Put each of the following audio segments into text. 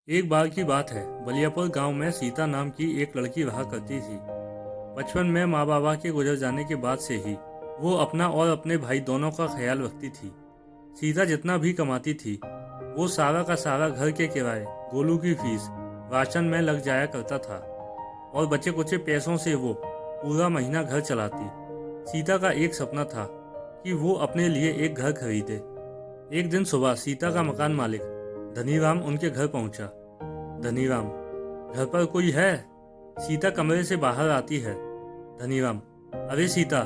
एक बार की बात है, बलियापुर गांव में सीता नाम की एक लड़की रहा करती थी। बचपन में माँ बाबा के गुजर जाने के बाद से ही वो अपना और अपने भाई दोनों का ख्याल रखती थी। सीता जितना भी कमाती थी वो सारा का सारा घर के किराए, गोलू की फीस, राशन में लग जाया करता था और बचे कुचे पैसों से वो पूरा महीना घर चलाती। सीता का एक सपना था कि वो अपने लिए एक घर खरीदे। एक दिन सुबह सीता का मकान मालिक धनीराम उनके घर पहुंचा। धनीराम, घर पर कोई है? सीता कमरे से बाहर आती है। धनीराम, अरे सीता,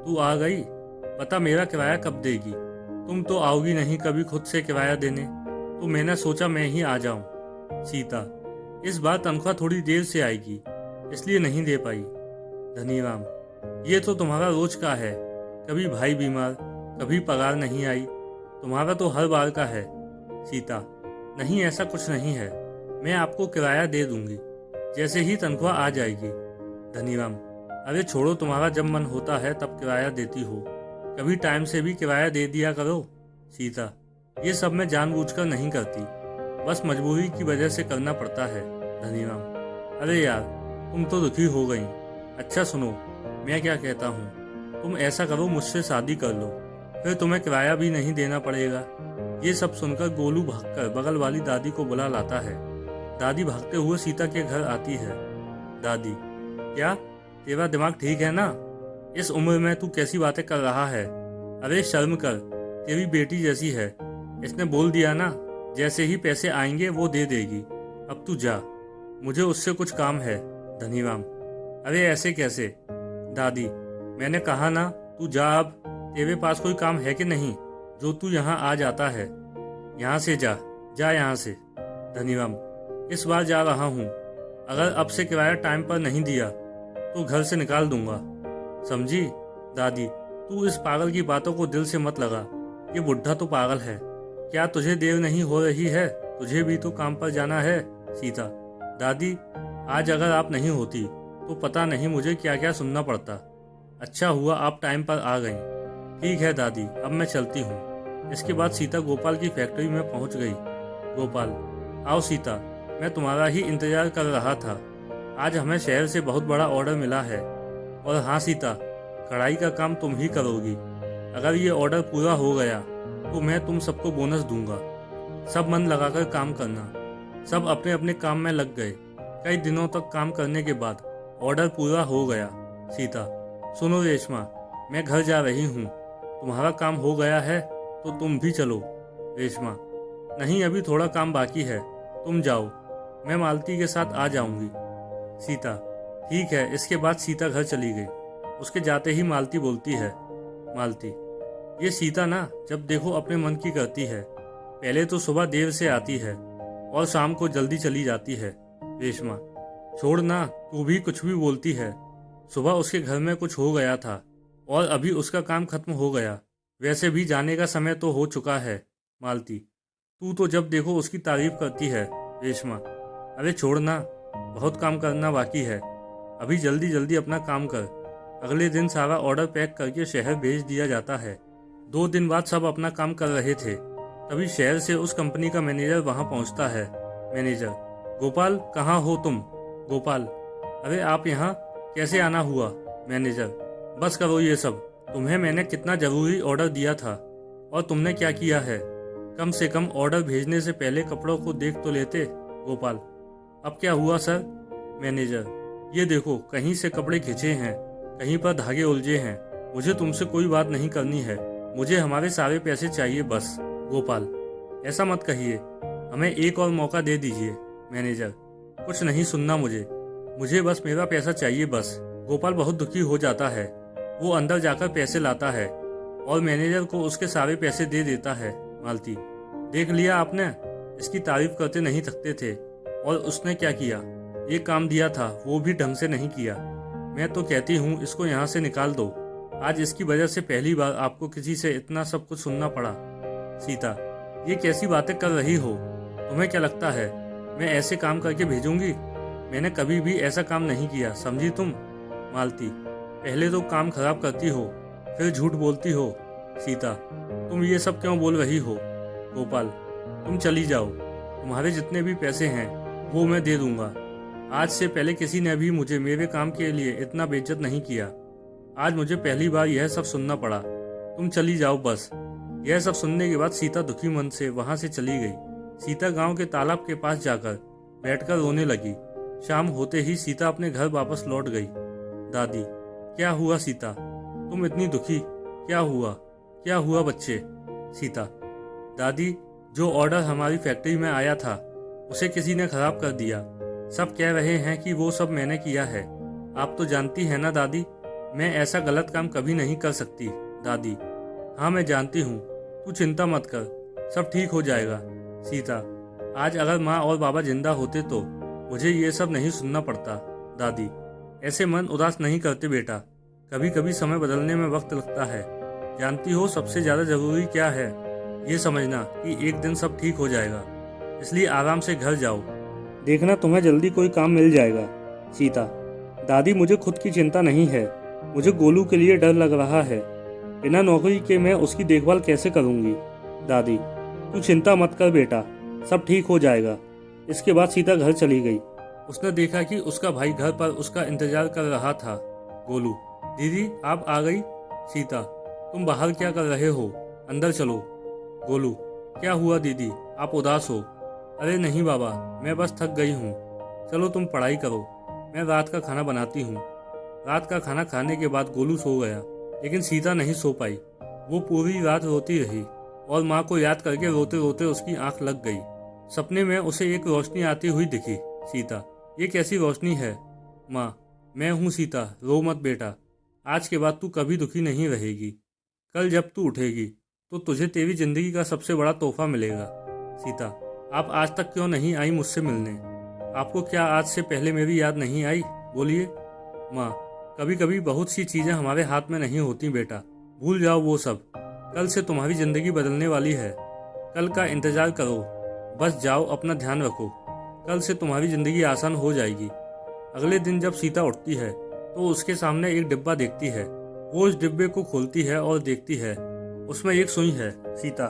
तू आ गई? पता मेरा किराया कब देगी? तुम तो आओगी नहीं कभी खुद से किराया देने, तो मैंने सोचा मैं ही आ जाऊं। सीता, इस बार तनख्वाह थोड़ी देर से आएगी, इसलिए नहीं दे पाई। धनीराम, ये तो तुम्हारा रोज का है, कभी भाई बीमार, कभी पगार नहीं आई, तुम्हारा तो हर बार का है। सीता, नहीं ऐसा कुछ नहीं है, मैं आपको किराया दे दूंगी, जैसे ही तनख्वाह आ जाएगी। धनीराम, अरे छोड़ो, तुम्हारा जब मन होता है तब किराया देती हो, कभी टाइम से भी किराया दे दिया करो। सीता, ये सब मैं जानबूझकर नहीं करती, बस मजबूरी की वजह से करना पड़ता है। धनीराम, अरे यार, तुम तो दुखी हो गई। अच्छा सुनो, मैं क्या कहता हूँ, तुम ऐसा करो, मुझसे शादी कर लो, फिर तुम्हें किराया भी नहीं देना पड़ेगा। ये सब सुनकर गोलू भागकर बगल वाली दादी को बुला लाता है। दादी भागते हुए सीता के घर आती है। दादी, क्या तेरा दिमाग ठीक है ना? इस उम्र में तू कैसी बातें कर रहा है? अरे शर्म कर, तेरी बेटी जैसी है, इसने बोल दिया ना, जैसे ही पैसे आएंगे वो दे देगी। अब तू जा, मुझे उससे कुछ काम है। धनीराम, अरे ऐसे कैसे? दादी, मैंने कहा ना, तू जा अब, तेरे पास कोई काम है कि नहीं जो तू यहाँ आ जाता है? यहाँ से जा, जा यहाँ से। धनीराम, इस बार जा रहा हूँ, अगर अब से किराया टाइम पर नहीं दिया तो घर से निकाल दूंगा, समझी? दादी, तू इस पागल की बातों को दिल से मत लगा, ये बुढ़ा तो पागल है। क्या तुझे देर नहीं हो रही है? तुझे भी तो काम पर जाना है। सीता, दादी, आज अगर आप नहीं होती तो पता नहीं मुझे क्या क्या सुनना पड़ता। अच्छा हुआ आप टाइम पर आ गई। ठीक है दादी, अब मैं चलती हूँ। इसके बाद सीता गोपाल की फैक्ट्री में पहुँच गई। गोपाल, आओ सीता, मैं तुम्हारा ही इंतजार कर रहा था। आज हमें शहर से बहुत बड़ा ऑर्डर मिला है। और हाँ सीता, कढ़ाई का काम तुम ही करोगी। अगर ये ऑर्डर पूरा हो गया तो मैं तुम सबको बोनस दूंगा। सब मन लगाकर काम करना। सब अपने अपने काम में लग गए। कई दिनों तक काम करने के बाद ऑर्डर पूरा हो गया। सीता, सुनो रेशमा, मैं घर जा रही हूँ, तुम्हारा काम हो गया है तो तुम भी चलो। रेशमा, नहीं, अभी थोड़ा काम बाकी है, तुम जाओ, मैं मालती के साथ आ जाऊंगी। सीता, ठीक है। इसके बाद सीता घर चली गई। उसके जाते ही मालती बोलती है, मालती, ये सीता ना जब देखो अपने मन की करती है। पहले तो सुबह देर से आती है और शाम को जल्दी चली जाती है। रेशमा, छोड़ ना, तू भी कुछ भी बोलती है। सुबह उसके घर में कुछ हो गया था और अभी उसका काम खत्म हो गया। वैसे भी जाने का समय तो हो चुका है। मालती, तू तो जब देखो उसकी तारीफ करती है। रेशमा, अरे छोड़ ना, बहुत काम करना बाकी है, अभी जल्दी जल्दी अपना काम कर। अगले दिन सारा ऑर्डर पैक करके शहर भेज दिया जाता है। 2 दिन बाद सब अपना काम कर रहे थे, तभी शहर से उस कंपनी का मैनेजर वहां पहुंचता है। मैनेजर, गोपाल, कहाँ हो तुम? गोपाल, अरे आप यहाँ कैसे आना हुआ? मैनेजर, बस करो ये सब, तुम्हें मैंने कितना जरूरी ऑर्डर दिया था और तुमने क्या किया है? कम से कम ऑर्डर भेजने से पहले कपड़ों को देख तो लेते। गोपाल, अब क्या हुआ सर? मैनेजर, ये देखो, कहीं से कपड़े खिंचे हैं, कहीं पर धागे उलझे हैं। मुझे तुमसे कोई बात नहीं करनी है, मुझे हमारे सारे पैसे चाहिए बस। गोपाल, ऐसा मत कहिए, हमें एक और मौका दे दीजिए। मैनेजर, कुछ नहीं सुनना मुझे बस मेरा पैसा चाहिए बस। गोपाल बहुत दुखी हो जाता है। वो अंदर जाकर पैसे लाता है और मैनेजर को उसके सारे पैसे दे देता है। मालती, देख लिया आपने, इसकी तारीफ करते नहीं थकते थे, और उसने क्या किया? ये काम दिया था वो भी ढंग से नहीं किया। मैं तो कहती हूँ इसको यहाँ से निकाल दो। आज इसकी वजह से पहली बार आपको किसी से इतना सब कुछ सुनना पड़ा। सीता, ये कैसी बातें कर रही हो? तुम्हें क्या लगता है मैं ऐसे काम करके भेजूंगी? मैंने कभी भी ऐसा काम नहीं किया, समझी तुम? मालती, पहले तो काम खराब करती हो, फिर झूठ बोलती हो। सीता, तुम ये सब क्यों बोल रही हो? गोपाल, तुम चली जाओ, तुम्हारे जितने भी पैसे हैं वो मैं दे दूंगा। आज से पहले किसी ने भी मुझे मेरे काम के लिए इतना बेइज्जत नहीं किया। आज मुझे पहली बार यह सब सुनना पड़ा। तुम चली जाओ बस। यह सब सुनने के बाद सीता दुखी मन से वहां से चली गई। सीता गांव के तालाब के पास जाकर बैठकर रोने लगी। शाम होते ही सीता अपने घर वापस लौट गई। दादी, क्या हुआ सीता? तुम इतनी दुखी? क्या हुआ? क्या हुआ बच्चे? सीता, दादी, जो ऑर्डर हमारी फैक्ट्री में आया था उसे किसी ने खराब कर दिया। सब कह रहे हैं कि वो सब मैंने किया है। आप तो जानती है ना दादी, मैं ऐसा गलत काम कभी नहीं कर सकती। दादी, हाँ मैं जानती हूँ, तू चिंता मत कर, सब ठीक हो जाएगा। सीता, आज अगर माँ और बाबा जिंदा होते तो मुझे ये सब नहीं सुनना पड़ता। दादी, ऐसे मन उदास नहीं करते बेटा, कभी कभी समय बदलने में वक्त लगता है। जानती हो सबसे ज़्यादा ज़रूरी क्या है? ये समझना कि एक दिन सब ठीक हो जाएगा, इसलिए आराम से घर जाओ। देखना तुम्हें जल्दी कोई काम मिल जाएगा। सीता, दादी मुझे खुद की चिंता नहीं है, मुझे गोलू के लिए डर लग रहा है। बिना नौकरी के मैं उसकी देखभाल कैसे करूंगी? दादी, तू चिंता मत कर बेटा, सब ठीक हो जाएगा। इसके बाद सीता घर चली गई। उसने देखा कि उसका भाई घर पर उसका इंतजार कर रहा था। गोलू, दीदी आप आ गई? सीता, तुम बाहर क्या कर रहे हो? अंदर चलो। गोलू, क्या हुआ दीदी, आप उदास हो? अरे नहीं बाबा, मैं बस थक गई हूँ। चलो तुम पढ़ाई करो, मैं रात का खाना बनाती हूँ। रात का खाना खाने के बाद गोलू सो गया, लेकिन सीता नहीं सो पाई। वो पूरी रात रोती रही और माँ को याद करके रोते रोते उसकी आंख लग गई। सपने में उसे एक रोशनी आती हुई दिखी। सीता, ये कैसी रोशनी है? माँ, मैं हूँ सीता, रो मत बेटा। आज के बाद तू कभी दुखी नहीं रहेगी। कल जब तू उठेगी तो तुझे तेरी जिंदगी का सबसे बड़ा तोहफा मिलेगा। सीता, आप आज तक क्यों नहीं आई मुझसे मिलने? आपको क्या आज से पहले मेरी याद नहीं आई? बोलिए। माँ, कभी कभी बहुत सी चीज़ें हमारे हाथ में नहीं होती बेटा, भूल जाओ वो सब। कल से तुम्हारी ज़िंदगी बदलने वाली है, कल का इंतज़ार करो। बस जाओ, अपना ध्यान रखो, कल से तुम्हारी ज़िंदगी आसान हो जाएगी। अगले दिन जब सीता उठती है तो उसके सामने एक डिब्बा देखती है। वो उस डिब्बे को खोलती है और देखती है, उसमें एक सुई है। सीता,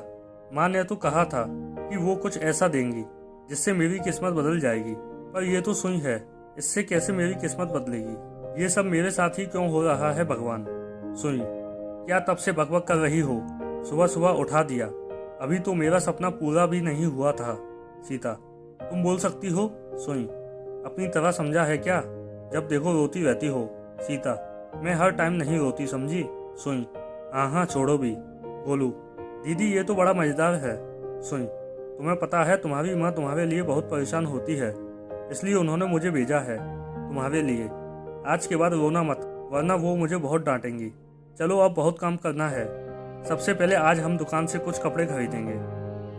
माँ ने तो कहा था कि वो कुछ ऐसा देंगी जिससे मेरी किस्मत बदल जाएगी, पर ये तो सुई है, इससे कैसे मेरी किस्मत बदलेगी? ये सब मेरे साथ ही क्यों हो रहा है भगवान? सुई, क्या तब से बकबक कर रही हो? सुबह सुबह उठा दिया, अभी तो मेरा सपना पूरा भी नहीं हुआ था। सीता, तुम बोल सकती हो? सुई, अपनी तरह समझा है क्या? जब देखो रोती रहती हो। सीता, मैं हर टाइम नहीं रोती, समझी? सुई, हाँ हाँ छोड़ो भी। बोलू, दीदी ये तो बड़ा मजेदार है। सुई, तुम्हें पता है तुम्हारी माँ तुम्हारे लिए बहुत परेशान होती है, इसलिए उन्होंने मुझे भेजा है तुम्हारे लिए। आज के बाद रोना मत, वरना वो मुझे बहुत डांटेंगी। चलो अब बहुत काम करना है। सबसे पहले आज हम दुकान से कुछ कपड़े खरीदेंगे,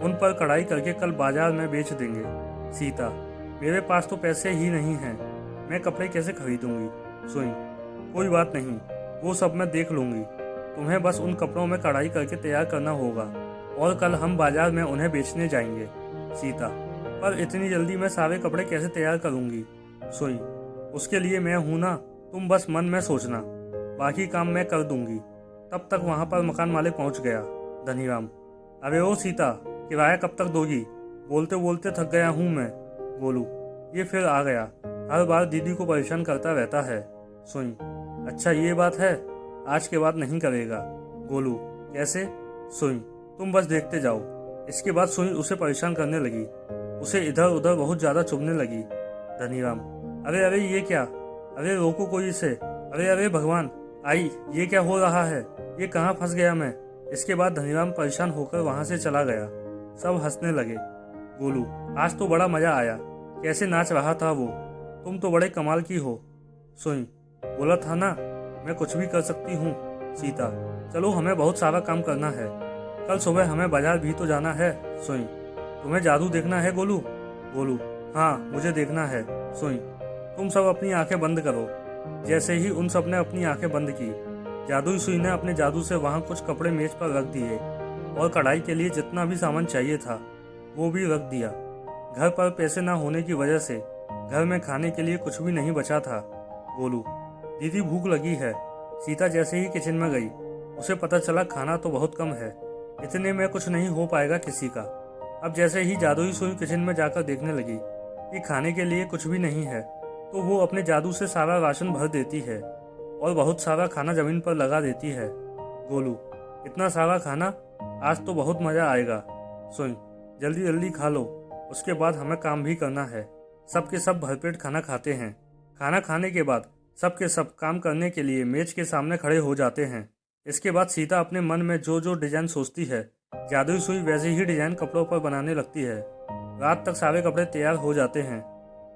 उन पर कढ़ाई करके कल बाजार में बेच देंगे। सीता, मेरे पास तो पैसे ही नहीं हैं, मैं कपड़े कैसे खरीदूंगी? सुई, कोई बात नहीं, वो सब मैं देख लूंगी। तुम्हें बस उन कपड़ों में कढ़ाई करके तैयार करना होगा और कल हम बाजार में उन्हें बेचने जाएंगे। सीता, पर इतनी जल्दी मैं सारे कपड़े कैसे तैयार करूंगी? सुई, उसके लिए मैं हूं ना, तुम बस मन में सोचना, बाकी काम मैं कर दूंगी। तब तक वहां पर मकान मालिक पहुंच गया। धनीराम, अरे ओ सीता, किराया कब तक दोगी? बोलते बोलते थक गया हूं मैं। गोलू, ये फिर आ गया, हर बार दीदी को परेशान करता रहता है। सुई, अच्छा ये बात है, आज के बाद नहीं करेगा। गोलू, कैसे? सुई, तुम बस देखते जाओ। इसके बाद सुई उसे परेशान करने लगी, उसे इधर उधर बहुत ज्यादा चुभने लगी। धनीराम, अरे अरे ये क्या? अरे रोको कोई इसे, अरे अरे भगवान, आई ये क्या हो रहा है? ये कहाँ फंस गया मैं? इसके बाद धनीराम परेशान होकर वहां से चला गया। सब हंसने लगे। गोलू, आज तो बड़ा मजा आया, कैसे नाच रहा था वो, तुम तो बड़े कमाल की हो। सुई, बोला था ना मैं कुछ भी कर सकती हूँ। सीता, चलो हमें बहुत सारा काम करना है, कल सुबह हमें बाजार भी तो जाना है। सुई, तुम्हें जादू देखना है गोलू? गोलू, हाँ मुझे देखना है। सुई, तुम सब अपनी आंखें बंद करो। जैसे ही उन सब ने अपनी आंखें बंद की, जादुई सुई ने अपने जादू से वहां कुछ कपड़े मेज पर रख दिए और कढ़ाई के लिए जितना भी सामान चाहिए था वो भी रख दिया। घर पर पैसे ना होने की वजह से घर में खाने के लिए कुछ भी नहीं बचा था। गोलू, दीदी भूख लगी है। सीता जैसे ही किचन में गई, उसे पता चला खाना तो बहुत कम है, इतने में कुछ नहीं हो पाएगा किसी का। अब जैसे ही जादुई सुई किचन में जाकर देखने लगी कि खाने के लिए कुछ भी नहीं है, तो वो अपने जादू से सारा राशन भर देती है और बहुत सारा खाना जमीन पर लगा देती है। गोलू, इतना सारा खाना, आज तो बहुत मज़ा आएगा। सुई, जल्दी जल्दी खा लो, उसके बाद हमें काम भी करना है। सबके सब भरपेट खाना खाते हैं। खाना खाने के बाद सबके सब काम करने के लिए मेज के सामने खड़े हो जाते हैं। इसके बाद सीता अपने मन में जो जो डिजाइन सोचती है, जादुई सुई वैसे ही डिजाइन कपड़ों पर बनाने लगती है। रात तक सारे कपड़े तैयार हो जाते हैं।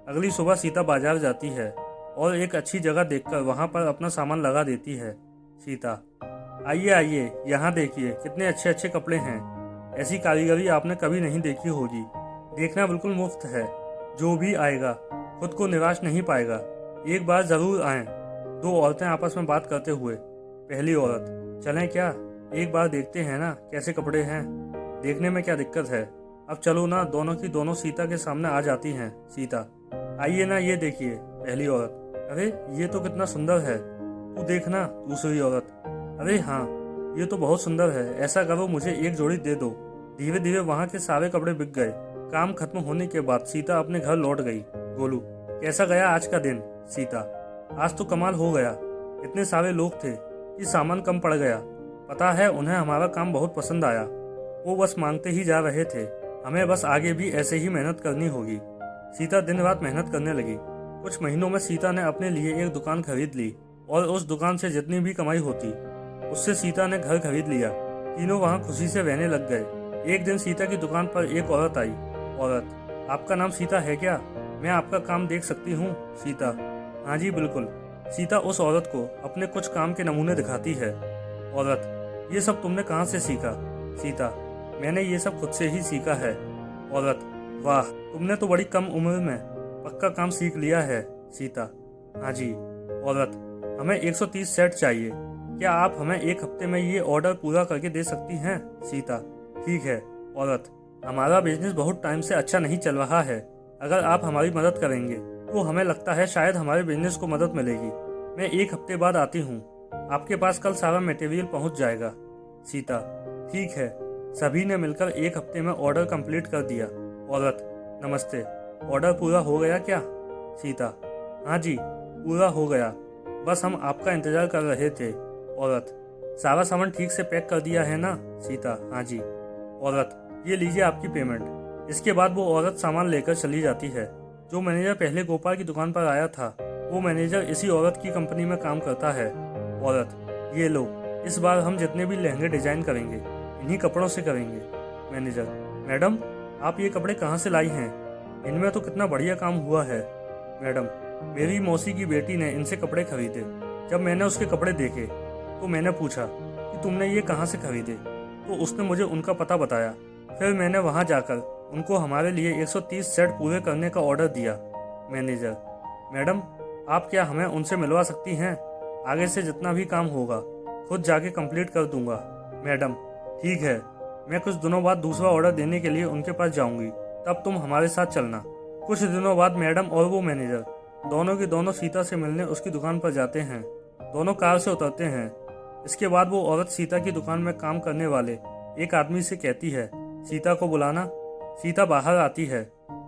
अगली सुबह सीता बाजार जाती है और एक अच्छी जगह देखकर वहां पर अपना सामान लगा देती है। सीता, आइए आइए, यहाँ देखिए कितने अच्छे अच्छे कपड़े हैं। ऐसी कारीगरी आपने कभी नहीं देखी होगी। देखना बिल्कुल मुफ्त है। जो भी आएगा खुद को निराश नहीं पाएगा। एक बार जरूर आएं। दो औरतें आपस में बात करते हुए। पहली औरत, चलें क्या? एक बार देखते हैं ना कैसे कपड़े हैं। देखने में क्या दिक्कत है, अब चलो ना। दोनों की दोनों सीता के सामने आ जाती हैं। सीता, आइए ना, ये देखिए। पहली औरत, अरे ये तो कितना सुंदर है, तू देखना। दूसरी औरत, अरे हाँ, ये तो बहुत सुंदर है। ऐसा करो, मुझे एक जोड़ी दे दो। धीरे धीरे वहाँ के सारे कपड़े बिक गए। काम खत्म होने के बाद सीता अपने घर लौट गई। गोलू, कैसा गया आज का दिन? सीता, आज तो कमाल हो गया। इतने सारे लोग थे कि सामान कम पड़ गया। पता है, उन्हें हमारा काम बहुत पसंद आया। वो बस मांगते ही जा रहे थे। हमें बस आगे भी ऐसे ही मेहनत करनी होगी। सीता दिन रात मेहनत करने लगी। कुछ महीनों में सीता ने अपने लिए एक दुकान खरीद ली और उस दुकान से जितनी भी कमाई होती उससे सीता ने घर खरीद लिया। तीनों वहाँ खुशी से रहने लग गए। एक दिन सीता की दुकान पर एक औरत आई। औरत, आपका नाम सीता है क्या? मैं आपका काम देख सकती हूँ? सीता, हाँ जी बिल्कुल। सीता उस औरत को अपने कुछ काम के नमूने दिखाती है। औरत, ये सब तुमने कहाँ से सीखा? सीता, मैंने ये सब खुद से ही सीखा है। औरत, वाह, तुमने तो बड़ी कम उम्र में पक्का काम सीख लिया है। सीता, हाँ जी। औरत, हमें 130 सेट चाहिए। क्या आप हमें एक हफ्ते में ये ऑर्डर पूरा करके दे सकती हैं? सीता, ठीक है। औरत, हमारा बिजनेस बहुत टाइम से अच्छा नहीं चल रहा है। अगर आप हमारी मदद करेंगे तो हमें लगता है शायद हमारे बिजनेस को मदद मिलेगी। मैं एक हफ्ते बाद आती हूँ। आपके पास कल सारा मटेरियल पहुँच जाएगा। सीता, ठीक है। सभी ने मिलकर एक हफ्ते में ऑर्डर कंप्लीट कर दिया। औरत, नमस्ते, ऑर्डर पूरा हो गया क्या? सीता, हाँ जी, पूरा हो गया। बस हम आपका इंतजार कर रहे थे। औरत, सारा सामान ठीक से पैक कर दिया है ना? सीता, हाँ जी। औरत, ये लीजिए आपकी पेमेंट। इसके बाद वो औरत सामान लेकर चली जाती है। जो मैनेजर पहले गोपाल की दुकान पर आया था, वो मैनेजर इसी औरत की कंपनी में काम करता है। औरत, ये लो, इस बार हम जितने भी लहंगे डिजाइन करेंगे इन्हीं कपड़ों से करेंगे। मैनेजर, मैडम, आप ये कपड़े कहाँ से लाई हैं? इनमें तो कितना बढ़िया काम हुआ है। मैडम, मेरी मौसी की बेटी ने इनसे कपड़े खरीदे। जब मैंने उसके कपड़े देखे तो मैंने पूछा कि तुमने ये कहाँ से खरीदे, तो उसने मुझे उनका पता बताया। फिर मैंने वहाँ जाकर उनको हमारे लिए 130 सेट पूरे करने का ऑर्डर दिया। मैनेजर, मैडम, आप क्या हमें उनसे मिलवा सकती हैं? आगे से जितना भी काम होगा खुद जाके कंप्लीट कर दूंगा। मैडम, ठीक है। मैं कुछ दिनों बाद दूसरा ऑर्डर देने के लिए उनके पास जाऊंगी, तब तुम हमारे साथ चलना। कुछ दिनों बाद मैडम और वो मैनेजर दोनों की दोनों सीता से मिलने उसकी दुकान पर जाते हैं। दोनों कार से उतरते हैं। इसके बाद वो औरत सीता की दुकान में काम करने वाले एक आदमी से कहती है, सीता को बुलाना। सीता बाहर आती है।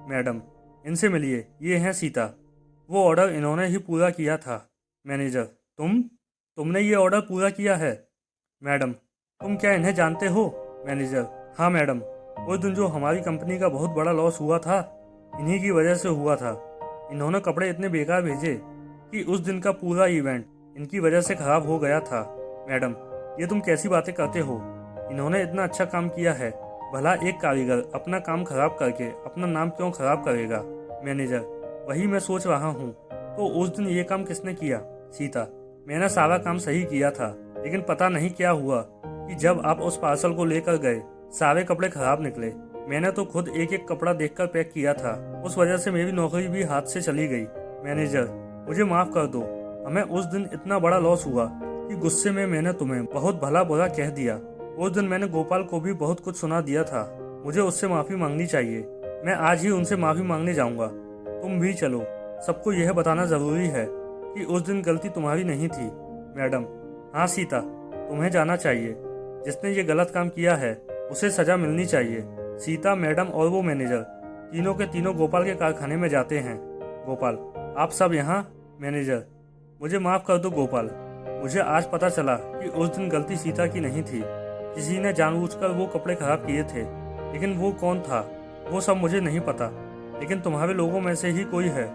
मैडम, इनसे मिलिए, ये हैं सीता। वो ऑर्डर इन्होंने ही पूरा किया था। मैनेजर, तुमने ये ऑर्डर पूरा किया है? मैडम, तुम क्या इन्हें जानते हो? मैनेजर, हाँ मैडम, उस दिन जो हमारी कंपनी का बहुत बड़ा लॉस हुआ था, इन्हीं की वजह से हुआ था। इन्होंने कपड़े इतने बेकार भेजे कि उस दिन का पूरा इवेंट इनकी वजह से खराब हो गया था। मैडम, ये तुम कैसी बातें करते हो? इन्होंने इतना अच्छा काम किया है, भला एक कारीगर अपना काम खराब करके अपना नाम क्यों खराब करेगा? मैनेजर, वही मैं सोच रहा हूँ। तो उस दिन ये काम किसने किया? सीता, मैंने सारा काम सही किया था, लेकिन पता नहीं क्या हुआ कि जब आप उस पार्सल को लेकर गए सारे कपड़े खराब निकले। मैंने तो खुद एक एक कपड़ा देखकर पैक किया था। उस वजह से मेरी नौकरी भी हाथ से चली गई। मैनेजर, मुझे माफ कर दो। हमें उस दिन इतना बड़ा लॉस हुआ कि गुस्से में मैंने तुम्हें बहुत भला बुरा कह दिया। उस दिन मैंने गोपाल को भी बहुत कुछ सुना दिया था। मुझे उससे माफी मांगनी चाहिए। मैं आज ही उनसे माफी मांगने जाऊंगा। तुम भी चलो। सबको यह बताना जरूरी है कि उस दिन गलती तुम्हारी नहीं थी। मैडम, हाँ सीता, तुम्हें जाना चाहिए। जिसने ये गलत काम किया है उसे सजा मिलनी चाहिए। सीता, मैडम और वो मैनेजर तीनों के तीनों गोपाल के कारखाने में जाते हैं। गोपाल, आप सब यहाँ? मैनेजर, मुझे माफ़ कर दो गोपाल, मुझे आज पता चला कि उस दिन गलती सीता की नहीं थी। किसी ने जानबूझकर वो कपड़े खराब किए थे, लेकिन वो कौन था वो सब मुझे नहीं पता, लेकिन तुम्हारे लोगों में से ही कोई है।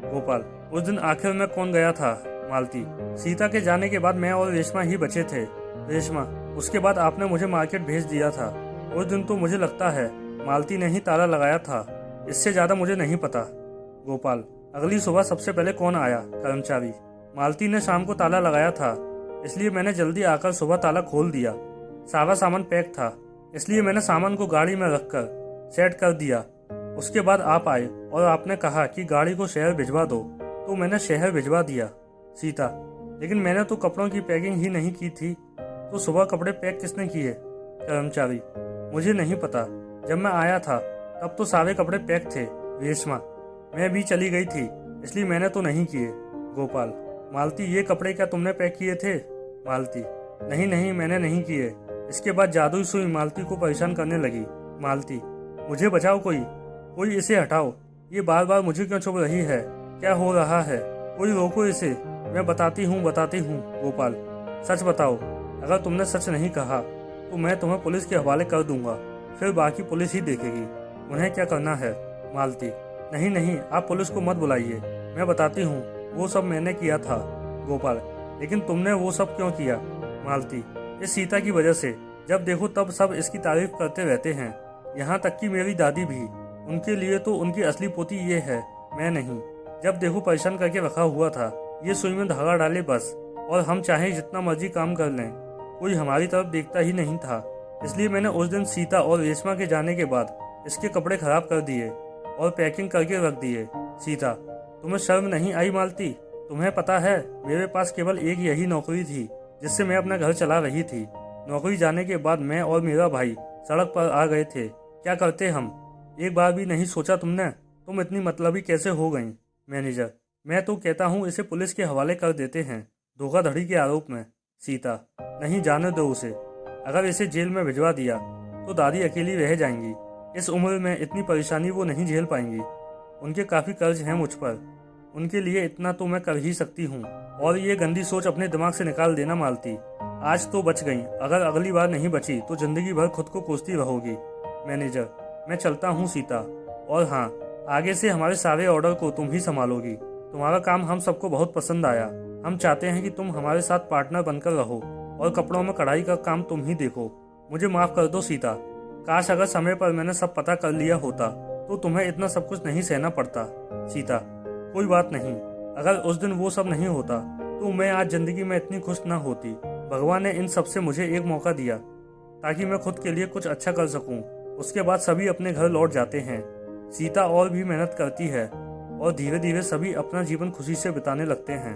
गोपाल, उस दिन आखिर में कौन गया था? मालती, सीता के जाने के बाद मैं और रेशमा ही बचे थे। रेशमा, उसके बाद आपने मुझे मार्केट भेज दिया था। उस दिन तो मुझे लगता है मालती ने ही ताला लगाया था, इससे ज़्यादा मुझे नहीं पता। गोपाल, अगली सुबह सबसे पहले कौन आया? कर्मचारी, मालती ने शाम को ताला लगाया था, इसलिए मैंने जल्दी आकर सुबह ताला खोल दिया। सारा सामान पैक था, इसलिए मैंने सामान को गाड़ी में रखकर सेट कर दिया। उसके बाद आप आए और आपने कहा कि गाड़ी को शहर भिजवा दो, तो मैंने शहर भिजवा दिया। सीता, लेकिन मैंने तो कपड़ों की पैकिंग ही नहीं की थी, तो सुबह कपड़े पैक किसने किए? कर्मचारी, मुझे नहीं पता, जब मैं आया था तब तो सारे कपड़े पैक थे। रेशमा, मैं भी चली गई थी, इसलिए मैंने तो नहीं किए। गोपाल, मालती, ये कपड़े क्या तुमने पैक किए थे? मालती, नहीं नहीं, मैंने नहीं किए। इसके बाद जादुई सुई मालती को परेशान करने लगी। मालती, मुझे बचाओ, कोई इसे हटाओ, ये बार बार मुझे क्यों चुभ रही है? क्या हो रहा है? कोई रोको इसे, मैं बताती हूँ। गोपाल, सच बताओ, अगर तुमने सच नहीं कहा तो मैं तुम्हें पुलिस के हवाले कर दूंगा, फिर बाकी पुलिस ही देखेगी उन्हें क्या करना है। मालती, नहीं नहीं, आप पुलिस को मत बुलाइए, मैं बताती हूँ, वो सब मैंने किया था। गोपाल, लेकिन तुमने वो सब क्यों किया? मालती, इस सीता की वजह से, जब देखो तब सब इसकी तारीफ करते रहते हैं, यहाँ तक कि मेरी दादी भी। उनके लिए तो उनकी असली पोती ये है, मैं नहीं। जब देखो परेशान करके रखा हुआ था, ये सुई में धागा डाले बस, और हम चाहे जितना मर्जी काम कर लें, कोई हमारी तरफ देखता ही नहीं था। इसलिए मैंने उस दिन सीता और रेशमा के जाने के बाद इसके कपड़े खराब कर दिए और पैकिंग करके रख दिए। सीता, तुम्हें शर्म नहीं आई? मालती, तुम्हें पता है मेरे पास केवल एक यही नौकरी थी जिससे मैं अपना घर चला रही थी। नौकरी जाने के बाद मैं और मेरा भाई सड़क पर आ गए थे, क्या करते हम? एक बार भी नहीं सोचा तुमने? तुम इतनी मतलबी कैसे हो गई? मैनेजर, मैं तो कहता हूँ इसे पुलिस के हवाले कर देते हैं, धोखाधड़ी के आरोप में। सीता, नहीं, जाने दो उसे, अगर इसे जेल में भिजवा दिया तो दादी अकेली रह जाएंगी। इस उम्र में इतनी परेशानी वो नहीं झेल पाएंगी। उनके काफ़ी कर्ज हैं मुझ पर, उनके लिए इतना तो मैं कर ही सकती हूँ। और ये गंदी सोच अपने दिमाग से निकाल देना मालती। आज तो बच गई, अगर अगली बार नहीं बची तो जिंदगी भर खुद को कोसती रहोगी। मैनेजर, मैं चलता हूँ सीता, और हाँ, आगे से हमारे सारे ऑर्डर को तुम ही संभालोगी। तुम्हारा काम हम सबको बहुत पसंद आया। हम चाहते हैं कि तुम हमारे साथ पार्टनर बनकर रहो और कपड़ों में कढ़ाई का काम तुम ही देखो। मुझे माफ़ कर दो सीता, काश अगर समय पर मैंने सब पता कर लिया होता तो तुम्हें इतना सब कुछ नहीं सहना पड़ता। सीता, कोई बात नहीं, अगर उस दिन वो सब नहीं होता तो मैं आज जिंदगी में इतनी खुश ना होती। भगवान ने इन सब से मुझे एक मौका दिया ताकि मैं खुद के लिए कुछ अच्छा कर सकूं। उसके बाद सभी अपने घर लौट जाते हैं। सीता और भी मेहनत करती है और धीरे धीरे सभी अपना जीवन खुशी से बिताने लगते हैं।